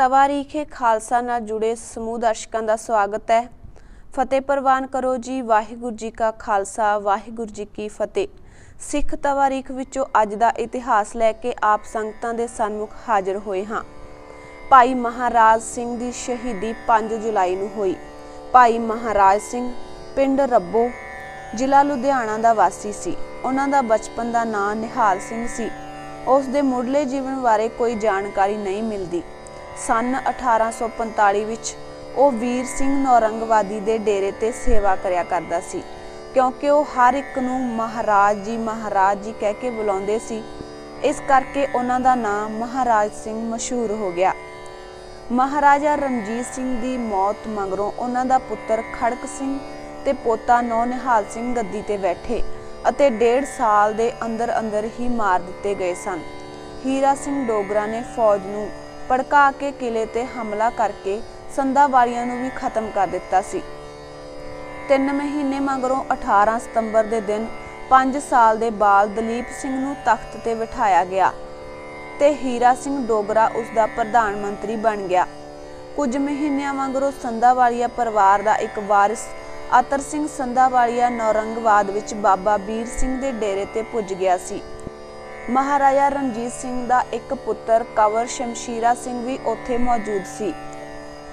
तवारीखे खालसा नाल जुड़े समूह दर्शकों का स्वागत है। फतेह प्रवान करो जी। वाहिगुरू जी का खालसा वाहिगुरू जी की फतेह। सिख तवारीख विचों अज दा इतिहास लैके आप संगतां दे सन्मुख हाजिर होए हाँ। भाई महाराज सिंह दी शहीदी 5 जुलाई नूं होई। भाई महाराज सिंह पिंड रब्बो जिला लुधियाना दा वासी सी। उन्हां दा बचपन दा नां निहाल सिंह सी। उस दे मुढ़ले जीवन बारे कोई जानकारी नहीं मिलती। सन 1845 विच ਉਹ वीर सिंह नौरंगवादी दे डेरे ते सेवा करिया करदा सी, क्योंकि वो हर एक नूं महाराज जी कह के बुलाउंदे सी। इस करके उन्हां दा नाम महाराज सिंह मशहूर हो गया। महाराजा रणजीत सिंह दी मौत मगरों उन्हां दा पुत्र खड़क सिंह ते पोता नौ निहाल सिंह गद्दी ते बैठे अते 1.5 साल दे अंदर अंदर ही मार दिते गए सन। हीरा सिंह डोगरा ने फौज नूं भड़का के किले ते हमला करके संधा वालियां नूं भी खत्म कर दिता सी। 3 महीने मगरों 18 सितंबर दे दिन 5 साल दे बाल दलीप सिंह नूं तख्त ते बिठाया गया ते हीरा सिंह डोगरा उसदा प्रधान मंत्री बन गया। कुछ महीनों मगरों संधावालिया परिवार का एक वारिस अतर सिंह संधावालिया नौरंगवाद विच बाबा बीर सिंह दे डेरे ते पुज गया सी। महाराजा रणजीत सिंह दा एक पुत्र कंवर शमशीरा सिंह भी उत्थे मौजूद सी।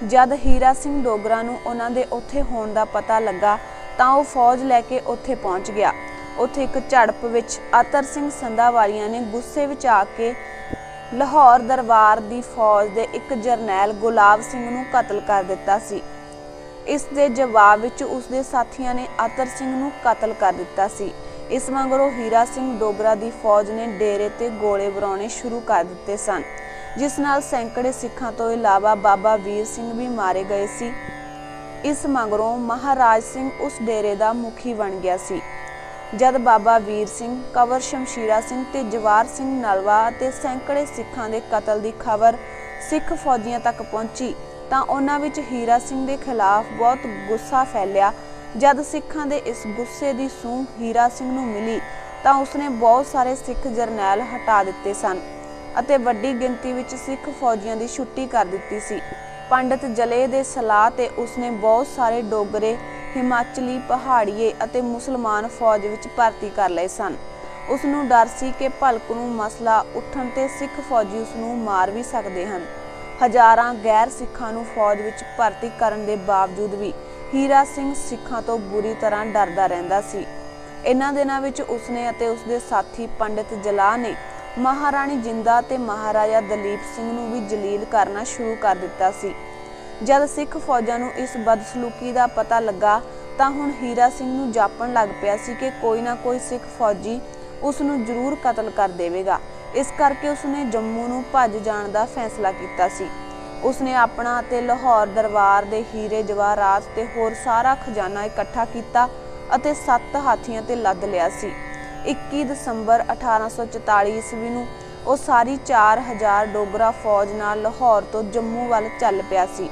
जद हीरा सिंह डोगरा नूं उन्हां दे उत्थे होण दा पता लगा तां ओह फौज लैके उत्थे पहुंच गया। उत्थे एक झड़प विच अतर सिंह संधावालिया ने गुस्से विच आके लाहौर दरबार दी फौज दे एक जरनैल गुलाब सिंह नूं कतल कर दिता सी। इस दे जवाब विच उसदे साथियां ने अतर सिंह नूं कतल कर दिता सी। इस मगरों हीरा सिंह डोगरा दी फौज ने डेरे ते गोले बराउने शुरू कर दिते सन, जिस नाल सैकड़े सिखां तो इलावा बाबा वीर सिंह भी मारे गए सी। इस मगरों महाराज सिंह उस डेरे दा मुखी बन गया सी। जद बाबा वीर सिंह, कंवर शमशीरा सिंह ते जवार सिंह नलवा ते सैकड़े सिखां दे कतल दी खबर सिख फौजियां तक पहुंची तां उन्हां विच हीरा सिंह दे खिलाफ बहुत गुस्सा फैलिया। जद सिखां दे इस गुस्से दी सूह हीरा सिंह नूं मिली तां उसने बहुत सारे सिख जरनैल हटा दिते सन अते वड्डी गिनती विच सिख फौजियां दी छुट्टी कर दित्ती सी। पंडित जले दे सलाह ते उसने बहुत सारे डोगरे, हिमाचली, पहाड़ीए अते मुसलमान फौज विच भर्ती कर लए सन। उसनूं डर सी कि भलक नूं मसला उठण ते सिख फौजी उसनूं मार भी सकदे हन। हज़ारां गैर सिखां नूं फौज विच भर्ती करन दे बावजूद भी हीरा सिंह सिखां तो बुरी तरह डरदा रहिंदा सी। इन्हां दिनां विच उसने अते उसदे साथी पंडित जलाह ने महाराणी जिंदा ते महाराजा दलीप सिंह नूं भी जलील करना शुरू कर दिता सी। जद सिख फौजां नूं इस बदसलूकी दा पता लगा तां हुण हीरा सिंह नूं जापण लग पिया सी कि कोई ना कोई सिख फौजी उस नूं जरूर कतल कर देवेगा। इस करके उसने जम्मू नूं भज जाण दा फैसला कीता सी। उसने अपना ते लाहौर दरबार दे हीरे जवाहरात ते होर सारा खजाना इकट्ठा कीता अते 7 हाथियां ते लद लिया सी। 21 दसंबर 1844 ईस्वी नूं ਉਹ सारी 4000 डोगरा फौज नाल लाहौर तो जम्मू वाल चल पिया सी।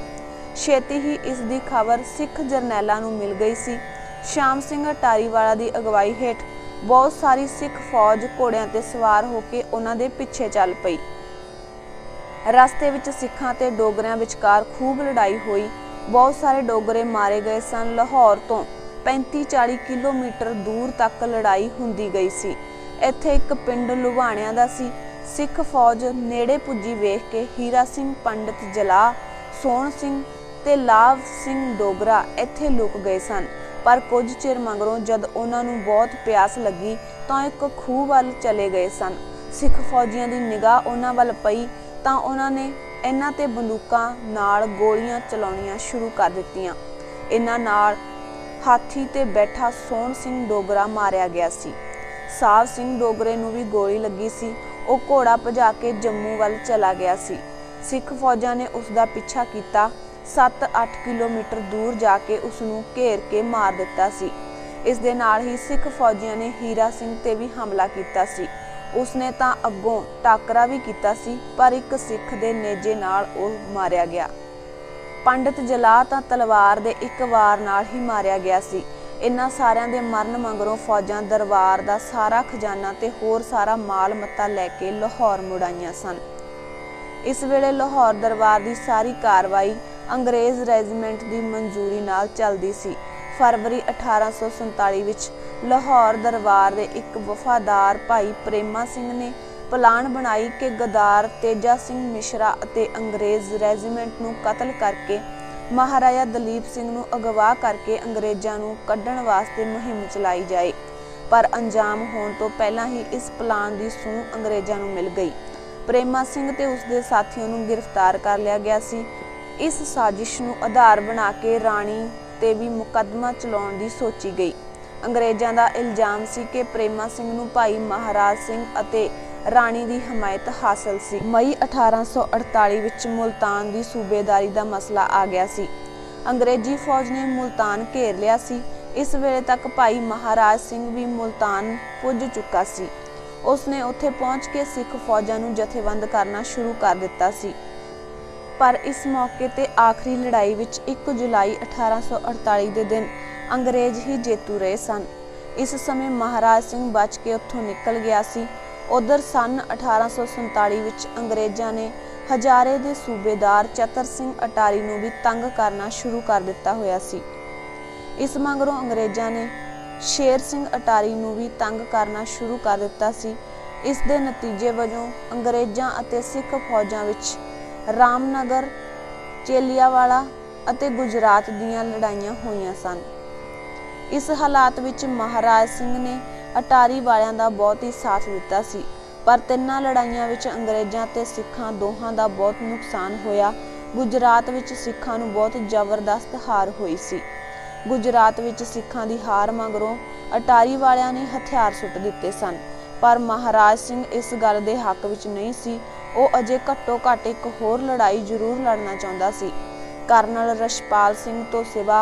छेती ही इस दी खबर सिख जरनैलां नूं मिल गई सी। श्याम सिंह अटारीवाला दी अगवाई हेठ बहुत सारी सिख फौज घोड़ियां ते सवार होके उन्हां दे पिछे चल पई। रस्ते विच सिखां ते डोगरियां विचकार खूब लड़ाई होई। बहुत सारे डोगरे मारे गए सन। लाहौर तो 35-40 किलोमीटर दूर तक लड़ाई हुंदी गई सी। इत्थे एक पिंड लुभाणियां दा सी। सिख फौज नेड़े पुजी वेख के हीरा सिंह, पंडित जलाह, सोहण सिंह ते लाभ सिंह डोगरा इत्थे लुक गए सन। पर कुछ चिर मगरों जद उन्हां नूं बहुत प्यास लगी तां एक खूह वल चले गए सन। सिख फौजियां दी निगाह उन्हां वल पई तां उन्हां ने इन्हां ते बंदूकां नाल गोलियां चलाउणियां शुरू कर दित्तियां। इन्हां नाल हाथी ते बैठा सोहण सिंह डोगरा मारिया गया सी। साहब सिंह डोगरे नूं भी गोली लगी सी। ਉਹ ਘੋੜਾ ਭਜਾ ਕੇ ਜੰਮੂ ਵੱਲ ਚਲਾ ਗਿਆ ਸੀ। ਸਿੱਖ ਫੌਜਾਂ ਨੇ ਉਸ ਦਾ ਪਿੱਛਾ ਕੀਤਾ। 7-8 ਕਿਲੋਮੀਟਰ ਦੂਰ ਜਾ ਕੇ ਉਸ ਨੂੰ ਘੇਰ ਕੇ ਮਾਰ ਦਿੱਤਾ ਸੀ। ਇਸ ਦੇ ਨਾਲ ਹੀ ਸਿੱਖ ਫੌਜੀਆਂ ਨੇ ਹੀਰਾ ਸਿੰਘ ਤੇ ਵੀ ਹਮਲਾ ਕੀਤਾ ਸੀ। ਉਸਨੇ ਤਾਂ ਅੱਗੋਂ ਟਾਕਰਾ ਵੀ ਕੀਤਾ ਸੀ, ਪਰ ਇੱਕ ਸਿੱਖ ਦੇ ਨੇਜੇ ਨਾਲ ਉਹ ਮਾਰਿਆ ਗਿਆ। ਪੰਡਿਤ ਜਲਾਹ ਤਾਂ ਤਲਵਾਰ ਦੇ ਇੱਕ ਵਾਰ ਨਾਲ ਹੀ ਮਾਰਿਆ ਗਿਆ ਸੀ। इन्हां सारियां दे मरण मगरों फौजां दरबार दा सारा खजाना ते होर सारा माल मत्ता लैके लाहौर मुड़ आईयां सन। इस वेले लाहौर दरबार की सारी कार्रवाई अंग्रेज़ रैजीमेंट की मंजूरी नाल चलदी सी। फरवरी 1847 विच लाहौर दरबार के एक वफादार भाई प्रेमा सिंह ने प्लान बनाई कि गद्दार तेजा सिंह मिश्रा अते अंग्रेज़ रैजीमेंट नूं कतल करके महाराजा दलीप सिंह नूं अगवा करके अंग्रेज़ां नूं कड्ढण वास्ते मुहिम चलाई जाए। पर अंजाम होण तो पहलां ही इस प्लान की सूह अंग्रेज़ां नूं मिल गई। प्रेमा सिंह ते उसदे साथियों नूं गिरफ्तार कर लिया गया सी। इस साजिश नूं आधार बना के राणी ते भी मुकदमा चलाउण दी सोची गई। अंग्रेज़ां दा इल्जाम सी कि प्रेमा सिंह नूं भाई महाराज सिंह अते राणी दी हमायत हासिल सी। मई 1848 विच मुल्तान दी सूबेदारी दा मसला आ गया सी। अंग्रेजी फौज ने मुल्तान घेर लिया सी। इस वेले तक भाई महाराज सिंह भी मुल्तान पुज चुका सी। उसने उत्थे पहुंच के सिख फौजां नूं जथेबंद करना शुरू कर दिता सी। पर इस मौके ते आखिरी लड़ाई विच 1 जुलाई 1848 दे दिन अंग्रेज ही जेतू रहे सन। इस समय महाराज सिंह बच के उत्थों निकल गया सी। उधर सन 1847 विच अंग्रेज़ां ने हजारे दे सूबेदार चतर सिंह अटारी नूं भी तंग करना शुरू कर दिता होया सी। इस मगरों अंग्रेज़ां ने शेर सिंह अटारी नूं भी तंग करना शुरू कर दिता सी। इस दे नतीजे वजों अंग्रेज़ां अते सिख फौजां विच रामनगर, चेलियावाला अते गुजरात दीयां लड़ाइयां होईयां सन। इस हालात विच महाराज सिंह ने अटारी वालियां दा बहुत ही साथ दिता सी। पर तिन्नां लड़ाइयां विच अंग्रेज़ां ते सिखां दोहां दा बहुत नुकसान होया। गुजरात विच सिखां नूं बहुत जबरदस्त हार होई सी। गुजरात विच सिखां दी हार मगरों अटारी वालियां ने हथियार सुट दिते सन। पर महाराज सिंह इस गल दे हक विच नहीं सी। ਉਹ अजे घट्टो घट्ट एक होर लड़ाई जरूर लड़ना चाहुंदा सी। करनल रछपाल सिंह तो सिवा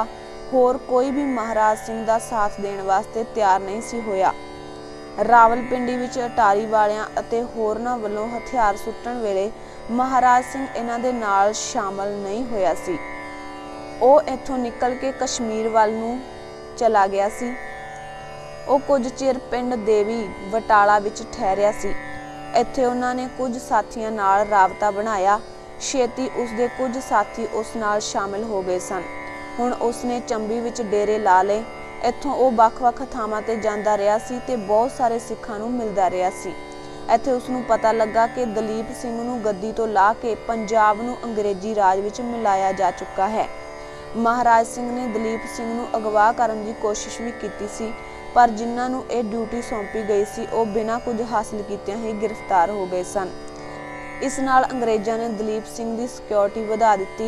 होर कोई भी महाराज सिंह दा साथ देण वास्ते तैयार नहीं सी होया। रावलपिंडी विच अटारी वालियां अते होरनां वल्लों हथियार सुट्टण वेले महाराज सिंह इन्हां दे नाल शामिल नहीं होया सी। ਉਹ इत्थों निकल के कश्मीर वल नूं चला गया सी। ਉਹ कुछ चिर पिंड देवी बटाला विच ठहरिया सी। ਇੱਥੇ ਉਹਨਾਂ ਨੇ ਕੁਝ ਸਾਥੀਆਂ ਨਾਲ ਰਾਬਤਾ ਬਣਾਇਆ। ਛੇਤੀ ਉਸਦੇ ਕੁਝ ਸਾਥੀ ਉਸ ਨਾਲ ਸ਼ਾਮਿਲ ਹੋ ਗਏ ਸਨ। ਹੁਣ ਉਸਨੇ ਚੰਬੀ ਵਿੱਚ ਡੇਰੇ ਲਾ ਲਏ। ਇੱਥੋਂ ਉਹ ਵੱਖ-ਵੱਖ ਥਾਵਾਂ ਤੇ ਜਾਂਦਾ ਰਿਹਾ ਸੀ ਤੇ ਬਹੁਤ ਸਾਰੇ ਸਿੱਖਾਂ ਨੂੰ ਮਿਲਦਾ ਰਿਹਾ ਸੀ। ਇੱਥੇ ਉਸ ਨੂੰ ਪਤਾ ਲੱਗਾ ਕਿ ਦਲੀਪ ਸਿੰਘ ਨੂੰ ਗੱਦੀ ਤੋਂ ਲਾ ਕੇ ਪੰਜਾਬ ਨੂੰ ਅੰਗਰੇਜ਼ੀ ਰਾਜ ਵਿੱਚ ਮਿਲਾਇਆ ਜਾ ਚੁੱਕਾ ਹੈ। ਮਹਾਰਾਜ ਸਿੰਘ ਨੇ ਦਲੀਪ ਸਿੰਘ ਨੂੰ ਅਗਵਾ ਕਰਨ ਦੀ ਕੋਸ਼ਿਸ਼ ਵੀ ਕੀਤੀ ਸੀ। पर जिन्हां नूं ਇਹ ड्यूटी सौंपी गई सी ਉਹ बिना कुछ हासिल कीतिਆਂ ही गिरफ्तार हो गए सन। इस नाल अंग्रेज़ां ने दलीप सिंह की सिक्योरिटी वधा दित्ती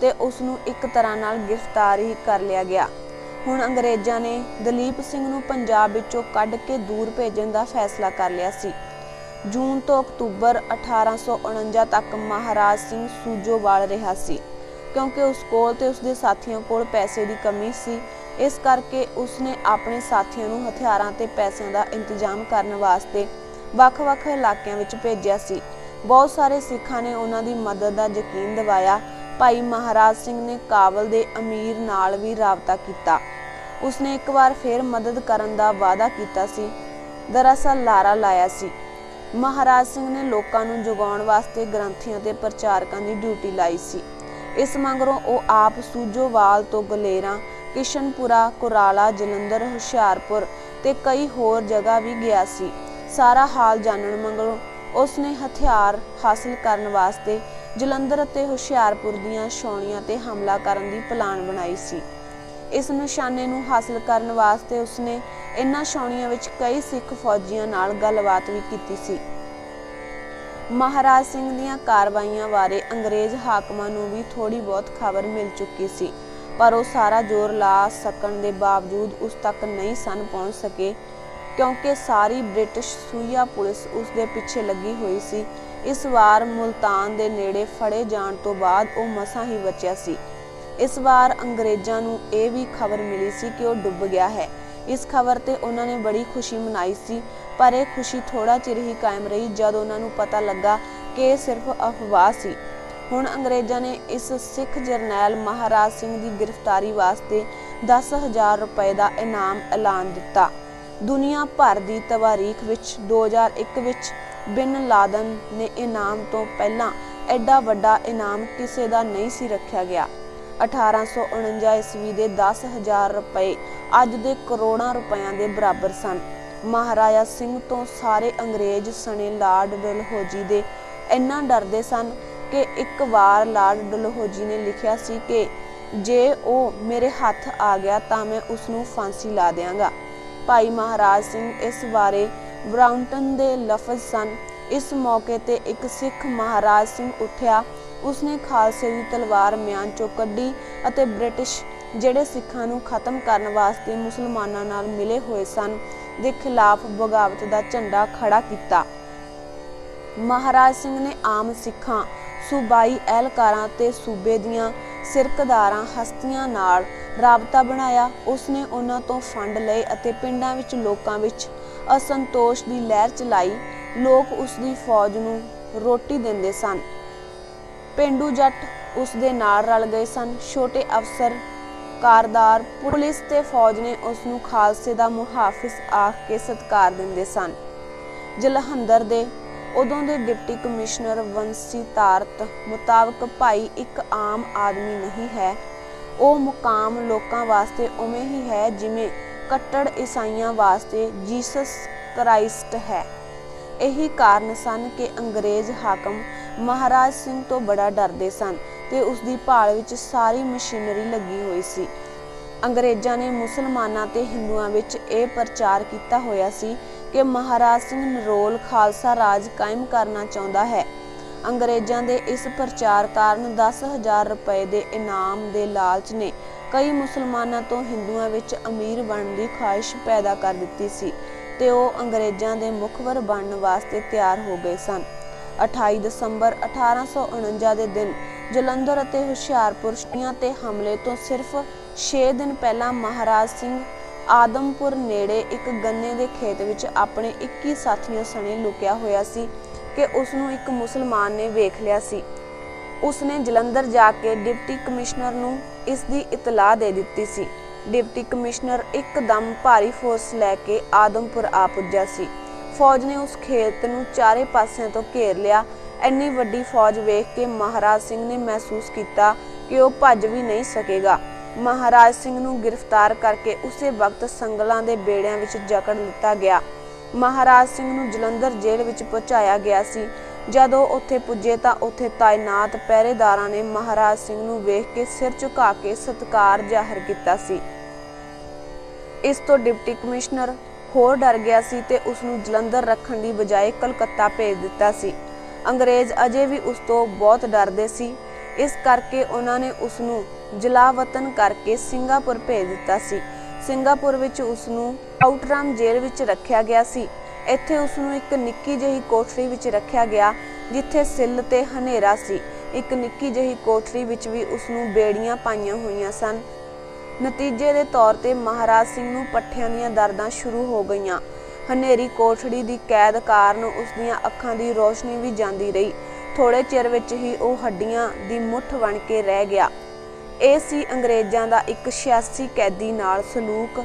ते उस नूं एक तरह नाल गिरफ्तार ही कर लिया गया। हुण अंग्रेज़ां ने दलीप सिंह नूं पंजाब विचों कढ के दूर भेजण दा फैसला कर लिया सी। जून तो अक्तूबर 1849 तक महाराज सिंह सूजोवाल रहा सी, क्योंकि उस कोल ते उसदे साथियों कोल पैसे की कमी सी। इस करके उसने अपने साथियों नूं हथियारां ते पैसों का इंतजाम करने वास्ते ਵੱਖ-ਵੱਖ इलाकों में भेजिया सी। बहुत सारे सिखां ने उन्हां दी मदद का यकीन दिवाया। भाई महाराज सिंह ने काबल के अमीर नाल भी राबता किया। उसने एक बार फिर मदद करन दा वादा किया सी। दरअसल लारा लाया सी। महाराज सिंह ने लोकां नूं जगाउण वास्ते ग्रंथियां ते प्रचारकां दी ड्यूटी लाई सी। इस मगरों ਉਹ आप सूजोवाल तो गलेरा, किशनपुरा, कुराला, जलंधर, हुशियारपुर ते कई होर जगह भी गया सी। सारा हाल जानन मगरों उसने हथियार हासिल करन वास्ते जलंधर ते हुशियारपुर दीयां छाउणियां ते हमला करन दी प्लान बनाई सी। इस निशाने नूं हासिल करन वास्ते उसने इन्हां छाउणियां विच कई सिख फौजियां नाल गलबात भी कीती सी। महाराज सिंह दीयां कार्रवाइयां बारे अंग्रेज़ हाकमां नूं भी थोड़ी बहुत खबर मिल चुकी सी। पर वो सारा जोर ला सकण दे बावजूद उस तक नहीं सन पहुँच सके, क्योंकि सारी ब्रिटिश सूइया पुलिस उसके पीछे लगी हुई सी। इस बार मुल्तान दे नेड़े फड़े जाण तो बाद वो मसां ही बचिया सी। इस बार अंग्रेज़ां नूं ये भी खबर मिली सी कि वो डुब गया है। इस खबर ते उन्होंने बड़ी खुशी मनाई सी। पर यह खुशी थोड़ा चिर ही कायम रही जद उन्होंने पता लगा कि यह सिर्फ अफवाह सी। हुण अंग्रेज़ां ने इस सिख जरनैल महाराज सिंह की गिरफ्तारी वास्ते 10,000 रुपए का इनाम ऐलान दिता। दुनिया भर की तवारीख विच 2001 विच बिन लादन ने इनाम तो पहला ਐਡਾ ਵੱਡਾ ਇਨਾਮ ਕਿਸੇ ਦਾ ਨਹੀਂ ਸੀ ਰੱਖਿਆ ਗਿਆ। 1849 ਈਸਵੀ ਦੇ 10,000 ਰੁਪਏ ਅੱਜ ਦੇ ਕਰੋੜਾਂ ਰੁਪਇਆਂ ਦੇ ਬਰਾਬਰ ਸਨ। ਮਹਾਰਾਜਾ ਸਿੰਘ ਤੋਂ ਸਾਰੇ ਅੰਗਰੇਜ਼ ਸਣੇ ਲਾਰਡ ਡਲਹੌਜੀ ਦੇ ਇੰਨਾ ਡਰਦੇ ਸਨ ਕਿ ਇੱਕ ਵਾਰ ਲਾਰਡ ਡਲਹੌਜੀ ਨੇ ਲਿਖਿਆ ਸੀ ਕਿ ਜੇ ਉਹ ਮੇਰੇ ਹੱਥ ਆ ਗਿਆ ਤਾਂ ਮੈਂ ਉਸ ਨੂੰ ਫਾਂਸੀ ਲਾ ਦਿਆਂਗਾ। ਭਾਈ ਮਹਾਰਾਜ ਸਿੰਘ ਇਸ ਬਾਰੇ ਬਰਾਊਨਟਨ ਦੇ ਲਫ਼ਜ਼ ਸਨ। ਇਸ ਮੌਕੇ ਤੇ ਇੱਕ ਸਿੱਖ ਮਹਾਰਾਜ ਸਿੰਘ ਉੱਠਿਆ। ਉਸਨੇ ਖਾਲਸੇ ਦੀ ਤਲਵਾਰ ਮਿਆਨ ਚੋਂ ਕੱਢੀ ਅਤੇ ਬ੍ਰਿਟਿਸ਼ ਜਿਹੜੇ ਸਿੱਖਾਂ ਨੂੰ ਖਤਮ ਕਰਨ ਵਾਸਤੇ ਮੁਸਲਮਾਨਾਂ ਨਾਲ ਮਿਲੇ ਹੋਏ ਸਨ ਦੇ ਖਿਲਾਫ ਬਗਾਵਤ ਦਾ ਝੰਡਾ ਖੜਾ ਕੀਤਾ। ਮਹਾਰਾਜ ਸਿੰਘ ਨੇ ਆਮ ਸਿੱਖਾਂ, ਸੂਬਾਈ ਅਹਿਲਕਾਰਾਂ ਤੇ ਸੂਬੇ ਦੀਆਂ ਸਿਰਕਦਾਰਾਂ ਹਸਤੀਆਂ ਨਾਲ ਰਾਬਤਾ ਬਣਾਇਆ। ਉਸਨੇ ਉਹਨਾਂ ਤੋਂ ਫੰਡ ਲਏ ਅਤੇ ਪਿੰਡਾਂ ਵਿੱਚ ਲੋਕਾਂ ਵਿੱਚ ਅਸੰਤੋਸ਼ ਦੀ ਲਹਿਰ ਚਲਾਈ। ਲੋਕ ਉਸ ਦੀ ਫੌਜ ਨੂੰ ਰੋਟੀ ਦਿੰਦੇ ਸਨ। ਪੇਂਡੂ ਜੱਟ ਉਸ ਦੇ ਨਾਲ ਰਲ ਗਏ ਸਨ। ਛੋਟੇ ਅਫਸਰ, ਕਾਰਦਾਰ, ਪੁਲਿਸ ਤੇ ਫੌਜ ਨੇ ਉਸ ਨੂੰ ਖਾਲਸੇ ਦਾ ਮੁਹਾਫਿਜ਼ ਆਖ ਕੇ ਸਤਿਕਾਰ ਦਿੰਦੇ ਸਨ। ਜਲੰਧਰ ਦੇ ਉਦੋਂ ਦੇ ਡਿਪਟੀ ਕਮਿਸ਼ਨਰ ਵੰਸੀ ਤਾਰਤ ਮੁਤਾਬਕ ਭਾਈ ਇੱਕ ਆਮ ਆਦਮੀ ਨਹੀਂ ਹੈ, ਉਹ ਮੁਕਾਮ ਲੋਕਾਂ ਵਾਸਤੇ ਉਵੇਂ ਹੀ ਹੈ ਜਿਵੇਂ ਕੱਟੜ ਈਸਾਈਆਂ ਵਾਸਤੇ ਜੀਸਸ ਕ੍ਰਾਈਸਟ ਹੈ। ਇਹੀ ਕਾਰਨ ਸਨ ਕਿ ਅੰਗਰੇਜ਼ ਹਾਕਮ ਮਹਾਰਾਜ ਸਿੰਘ ਤੋਂ ਬੜਾ ਡਰਦੇ ਸਨ ਤੇ ਉਸ ਦੀ ਭਾਲ ਵਿੱਚ ਸਾਰੀ ਮਸ਼ੀਨਰੀ ਲੱਗੀ ਹੋਈ ਸੀ। ਅੰਗਰੇਜ਼ਾਂ ਨੇ ਮੁਸਲਮਾਨਾਂ ਤੇ ਹਿੰਦੂਆਂ ਵਿੱਚ ਇਹ ਪ੍ਰਚਾਰ ਕੀਤਾ ਹੋਇਆ ਸੀ ਕਿ ਮਹਾਰਾਜ ਸਿੰਘ ਨਿਰੋਲ ਖਾਲਸਾ ਰਾਜ ਕਾਇਮ ਕਰਨਾ ਚਾਹੁੰਦਾ ਹੈ। ਅੰਗਰੇਜ਼ਾਂ ਦੇ ਇਸ ਪ੍ਰਚਾਰ ਕਾਰਨ 10,000 ਰੁਪਏ ਦੇ ਇਨਾਮ ਦੇ ਲਾਲਚ ਨੇ ਕਈ ਮੁਸਲਮਾਨਾਂ ਤੋਂ ਹਿੰਦੂਆਂ ਵਿੱਚ ਅਮੀਰ ਬਣਨ ਦੀ ਖਾਹਿਸ਼ ਪੈਦਾ ਕਰ ਦਿੱਤੀ ਸੀ ਤੇ ਉਹ ਅੰਗਰੇਜ਼ਾਂ ਦੇ ਮੁਖਬਰ ਬਣਨ ਵਾਸਤੇ ਤਿਆਰ ਹੋ ਗਏ ਸਨ। 28 ਦਸੰਬਰ 1849 ਦੇ ਦਿਨ ਜਲੰਧਰ ਅਤੇ ਹੁਸ਼ਿਆਰਪੁਰ ਤੇ ਹਮਲੇ ਤੋਂ ਸਿਰਫ 6 ਦਿਨ ਪਹਿਲਾਂ ਮਹਾਰਾਜ ਸਿੰਘ ਆਦਮਪੁਰ ਨੇੜੇ ਇੱਕ ਗੰਨੇ ਦੇ ਖੇਤ ਵਿੱਚ ਆਪਣੇ 21 ਸਾਥੀਆਂ ਸਣੇ ਲੁਕਿਆ ਹੋਇਆ ਸੀ ਕਿ ਉਸ ਨੂੰ ਇੱਕ ਮੁਸਲਮਾਨ ਨੇ ਵੇਖ ਲਿਆ ਸੀ। ਉਸਨੇ ਜਲੰਧਰ ਜਾ ਕੇ ਡਿਪਟੀ ਕਮਿਸ਼ਨਰ ਨੂੰ ਇਸ ਦੀ ਇਤਲਾਹ ਦੇ ਦਿੱਤੀ ਸੀ। ਡਿਪਟੀ ਕਮਿਸ਼ਨਰ ਇੱਕਦਮ ਭਾਰੀ ਫੋਰਸ ਲੈ ਕੇ ਆਦਮਪੁਰ ਆ ਪੁੱਜਾ ਸੀ। ਫੌਜ ਨੇ ਉਸ ਖੇਤ ਨੂੰ ਚਾਰੇ ਪਾਸਿਆਂ ਤੋਂ ਘੇਰ ਲਿਆ। ਇੰਨੀ ਵੱਡੀ ਫੌਜ ਵੇਖ ਕੇ ਮਹਾਰਾਜ ਸਿੰਘ ਨੇ ਮਹਿਸੂਸ ਕੀਤਾ ਕਿ ਉਹ ਭੱਜ ਵੀ ਨਹੀਂ ਸਕੇਗਾ। ਮਹਾਰਾਜ ਸਿੰਘ ਨੂੰ ਗ੍ਰਿਫਤਾਰ ਕਰਕੇ ਉਸੇ ਵਕਤ ਸੰਗਲਾਂ ਦੇ ਬੇੜਿਆਂ ਵਿੱਚ ਜਕੜ ਲਿੱਤਾ ਗਿਆ। ਮਹਾਰਾਜ ਸਿੰਘ ਨੂੰ ਜਲੰਧਰ ਜੇਲ੍ਹ ਵਿੱਚ ਪਹੁੰਚਾਇਆ ਗਿਆ ਸੀ। ਜਦੋਂ ਉੱਥੇ ਪੁੱਜੇ ਤਾਂ ਉੱਥੇ ਤਾਇਨਾਤ ਪਹਿਰੇਦਾਰਾਂ ਨੇ ਮਹਾਰਾਜ ਸਿੰਘ ਨੂੰ ਵੇਖ ਕੇ ਸਿਰ ਝੁਕਾ ਕੇ ਸਤਿਕਾਰ ਜ਼ਾਹਰ ਕੀਤਾ ਸੀ। ਇਸ ਤੋਂ ਡਿਪਟੀ ਕਮਿਸ਼ਨਰ ਹੋਰ ਡਰ ਗਿਆ ਸੀ ਤੇ ਉਸ ਨੂੰ ਜਲੰਧਰ ਰੱਖਣ ਦੀ ਬਜਾਏ ਕਲਕੱਤਾ ਭੇਜ ਦਿੱਤਾ ਸੀ। ਅੰਗਰੇਜ਼ ਅਜੇ ਵੀ ਉਸ ਤੋਂ ਬਹੁਤ ਡਰਦੇ ਸੀ। ਇਸ ਕਰਕੇ ਉਹਨਾਂ ਨੇ ਉਸ ਨੂੰ ਜਲਾਵਤਨ ਕਰਕੇ ਸਿੰਗਾਪੁਰ ਭੇਜ ਦਿੱਤਾ ਸੀ। ਸਿੰਗਾਪੁਰ ਵਿੱਚ ਉਸ ਨੂੰ ਆਊਟਰਾਮ ਜੇਲ੍ਹ ਵਿੱਚ ਰੱਖਿਆ ਗਿਆ ਸੀ। ਇੱਥੇ ਉਸ ਨੂੰ ਇੱਕ ਨਿੱਕੀ ਜਿਹੀ ਕੋਠੜੀ ਵਿੱਚ ਰੱਖਿਆ ਗਿਆ ਜਿੱਥੇ ਸਿੱਲ ਤੇ ਹਨੇਰਾ ਸੀ। ਇੱਕ ਨਿੱਕੀ ਜਿਹੀ ਕੋਠੜੀ ਵਿੱਚ ਵੀ ਉਸ ਨੂੰ ਬੇੜੀਆਂ ਪਾਈਆਂ ਹੋਈਆਂ ਸਨ। ਨਤੀਜੇ ਦੇ ਤੌਰ ਤੇ ਮਹਾਰਾਜ ਸਿੰਘ ਨੂੰ ਪੱਠਿਆਂ ਦੀਆਂ ਦਰਦਾਂ ਸ਼ੁਰੂ ਹੋ ਗਈਆਂ। ਹਨੇਰੀ ਕੋਠੜੀ ਦੀ ਕੈਦ ਕਾਰਨ ਉਸ ਦੀਆਂ ਅੱਖਾਂ ਦੀ ਰੋਸ਼ਨੀ ਵੀ ਜਾਂਦੀ ਰਹੀ। ਥੋੜੇ ਚਿਰ ਵਿੱਚ ਹੀ ਉਹ ਹੱਡੀਆਂ ਦੀ ਮੁੱਠ ਬਣ ਕੇ ਰਹਿ ਗਿਆ। ਇਹ ਸੀ ਅੰਗਰੇਜ਼ਾਂ ਦਾ ਇੱਕ 86 ਕੈਦੀ ਨਾਲ ਸਲੂਕ।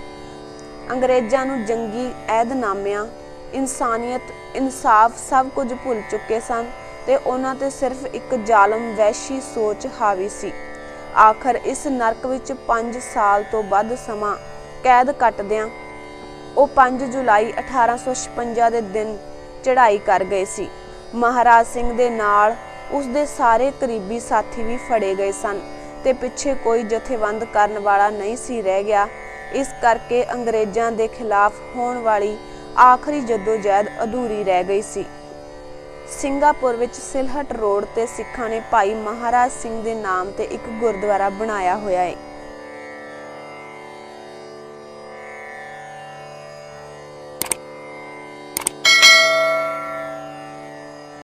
ਅੰਗਰੇਜ਼ਾਂ ਨੂੰ ਜੰਗੀ ਅਹਿਦਨਾਮਿਆਂ, ਇਨਸਾਨੀਅਤ, ਇਨਸਾਫ ਸਭ ਕੁਝ ਭੁੱਲ ਚੁੱਕੇ ਸਨ ਤੇ ਉਹਨਾਂ ਤੇ ਸਿਰਫ ਇੱਕ ਜ਼ਾਲਮ ਵਹਿਸ਼ੀ ਸੋਚ ਹਾਵੀ ਸੀ। ਆਖਰ ਇਸ ਨਰਕ ਵਿੱਚ 5 ਸਾਲ ਤੋਂ ਵੱਧ ਸਮਾਂ ਕੈਦ ਕੱਟਦਿਆਂ ਉਹ 5 ਜੁਲਾਈ 1856 ਦੇ ਦਿਨ ਚੜ੍ਹਾਈ ਕਰ ਗਏ ਸੀ। ਮਹਾਰਾਜ ਸਿੰਘ ਦੇ ਨਾਲ ਉਸ ਦੇ ਸਾਰੇ ਕਰੀਬੀ ਸਾਥੀ ਵੀ ਫੜੇ ਗਏ ਸਨ ਤੇ ਪਿੱਛੇ ਕੋਈ ਜਥੇਬੰਦ ਕਰਨ ਵਾਲਾ ਨਹੀਂ ਸੀ ਰਹਿ ਗਿਆ। ਇਸ ਕਰਕੇ ਅੰਗਰੇਜ਼ਾਂ ਦੇ ਖਿਲਾਫ ਹੋਣ ਵਾਲੀ ਆਖਰੀ ਜਦੋਜਹਿਦ ਅਧੂਰੀ ਰਹਿ ਗਈ ਸੀ। ਸਿੰਗਾਪੁਰ ਵਿੱਚ ਸਿਲਹਟ ਰੋਡ ਤੇ ਸਿੱਖਾਂ ਨੇ ਭਾਈ ਮਹਾਰਾਜ ਸਿੰਘ ਦੇ ਨਾਮ ਤੇ ਇੱਕ ਗੁਰਦੁਆਰਾ ਬਣਾਇਆ ਹੋਇਆ ਹੈ।